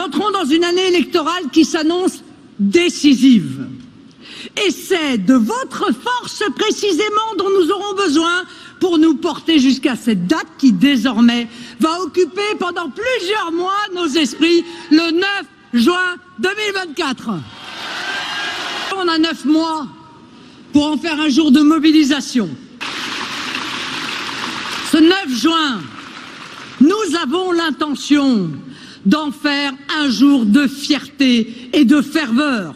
entrons dans une année électorale qui s'annonce décisive. Et c'est de votre force précisément dont nous aurons besoin pour nous porter jusqu'à cette date qui désormais va occuper pendant plusieurs mois nos esprits, le 9 juin 2024. On a 9 mois pour en faire un jour de mobilisation. Ce 9 juin, nous avons l'intention d'en faire un jour de fierté et de ferveur.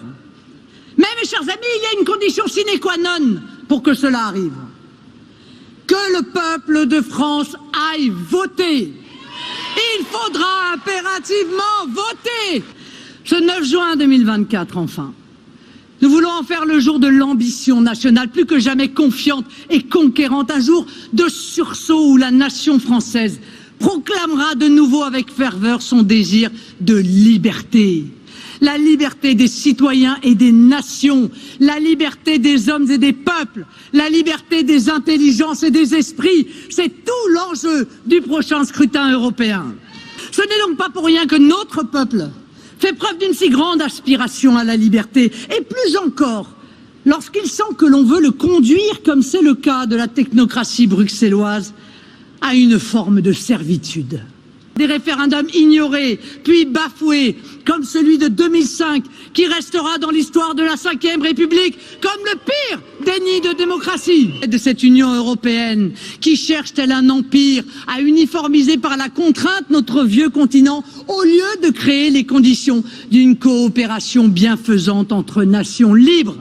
Mais mes chers amis, il y a une condition sine qua non pour que cela arrive. Que le peuple de France aille voter. Il faudra impérativement voter. Ce 9 juin 2024, enfin. Nous voulons en faire le jour de l'ambition nationale, plus que jamais confiante et conquérante, un jour de sursaut où la nation française proclamera de nouveau avec ferveur son désir de liberté. La liberté des citoyens et des nations, la liberté des hommes et des peuples, la liberté des intelligences et des esprits, c'est tout l'enjeu du prochain scrutin européen. Ce n'est donc pas pour rien que notre peuple fait preuve d'une si grande aspiration à la liberté, et plus encore, lorsqu'il sent que l'on veut le conduire, comme c'est le cas de la technocratie bruxelloise, à une forme de servitude. Des référendums ignorés, puis bafoués, comme celui de 2005, qui restera dans l'histoire de la Ve République comme le pire déni de démocratie. De cette Union européenne qui cherche tel un empire à uniformiser par la contrainte notre vieux continent, au lieu de créer les conditions d'une coopération bienfaisante entre nations libres.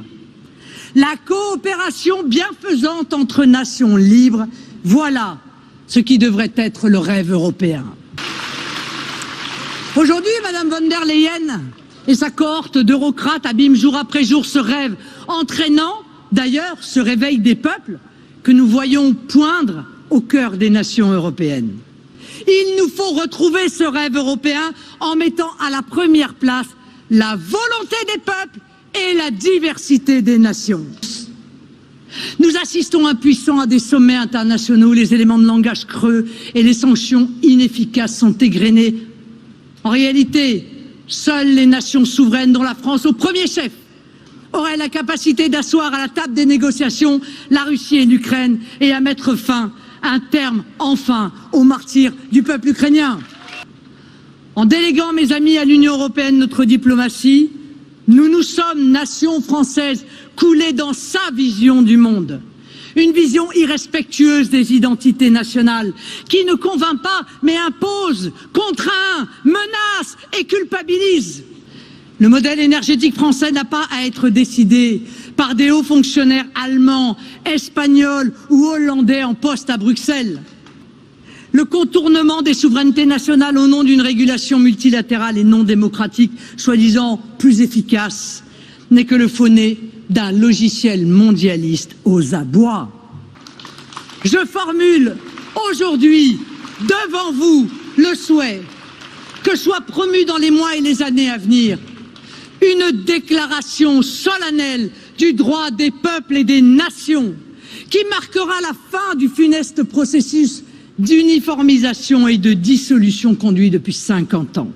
La coopération bienfaisante entre nations libres, voilà ce qui devrait être le rêve européen. Aujourd'hui, Madame von der Leyen et sa cohorte d'eurocrates abîment jour après jour ce rêve, entraînant d'ailleurs ce réveil des peuples que nous voyons poindre au cœur des nations européennes. Il nous faut retrouver ce rêve européen en mettant à la première place la volonté des peuples et la diversité des nations. Nous assistons impuissants à des sommets internationaux où les éléments de langage creux et les sanctions inefficaces sont égrenés. En réalité, seules les nations souveraines, dont la France au premier chef, auraient la capacité d'asseoir à la table des négociations la Russie et l'Ukraine et à mettre fin, un terme enfin, au martyre du peuple ukrainien. En déléguant, mes amis, à l'Union européenne notre diplomatie, nous sommes, nation française, coulée dans sa vision du monde. Une vision irrespectueuse des identités nationales, qui ne convainc pas, mais impose, contraint, menace et culpabilise. Le modèle énergétique français n'a pas à être décidé par des hauts fonctionnaires allemands, espagnols ou hollandais en poste à Bruxelles. Le contournement des souverainetés nationales au nom d'une régulation multilatérale et non démocratique, soi-disant plus efficace, n'est que le faux-nez d'un logiciel mondialiste aux abois. Je formule aujourd'hui devant vous le souhait que soit promue dans les mois et les années à venir une déclaration solennelle du droit des peuples et des nations qui marquera la fin du funeste processus d'uniformisation et de dissolution conduit depuis 50 ans.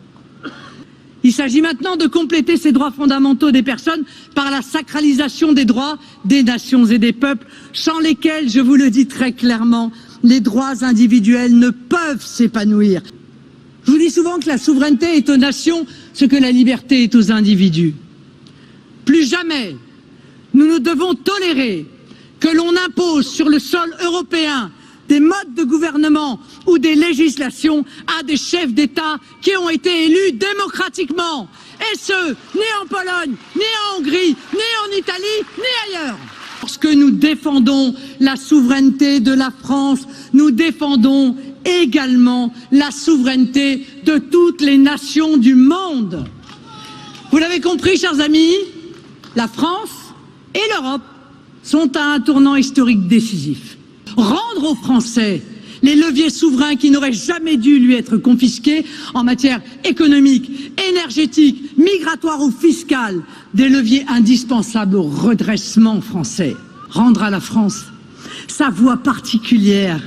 Il s'agit maintenant de compléter ces droits fondamentaux des personnes par la sacralisation des droits des nations et des peuples, sans lesquels, je vous le dis très clairement, les droits individuels ne peuvent s'épanouir. Je vous dis souvent que la souveraineté est aux nations ce que la liberté est aux individus. Plus jamais, nous ne devons tolérer que l'on impose sur le sol européen des modes de gouvernement ou des législations à des chefs d'État qui ont été élus démocratiquement. Et ce, ni en Pologne, ni en Hongrie, ni en Italie, ni ailleurs. Lorsque nous défendons la souveraineté de la France, nous défendons également la souveraineté de toutes les nations du monde. Vous l'avez compris, chers amis, la France et l'Europe sont à un tournant historique décisif. Rendre aux Français les leviers souverains qui n'auraient jamais dû lui être confisqués en matière économique, énergétique, migratoire ou fiscale, des leviers indispensables au redressement français. Rendre à la France sa voix particulière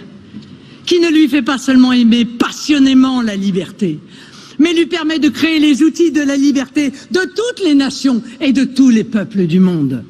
qui ne lui fait pas seulement aimer passionnément la liberté, mais lui permet de créer les outils de la liberté de toutes les nations et de tous les peuples du monde.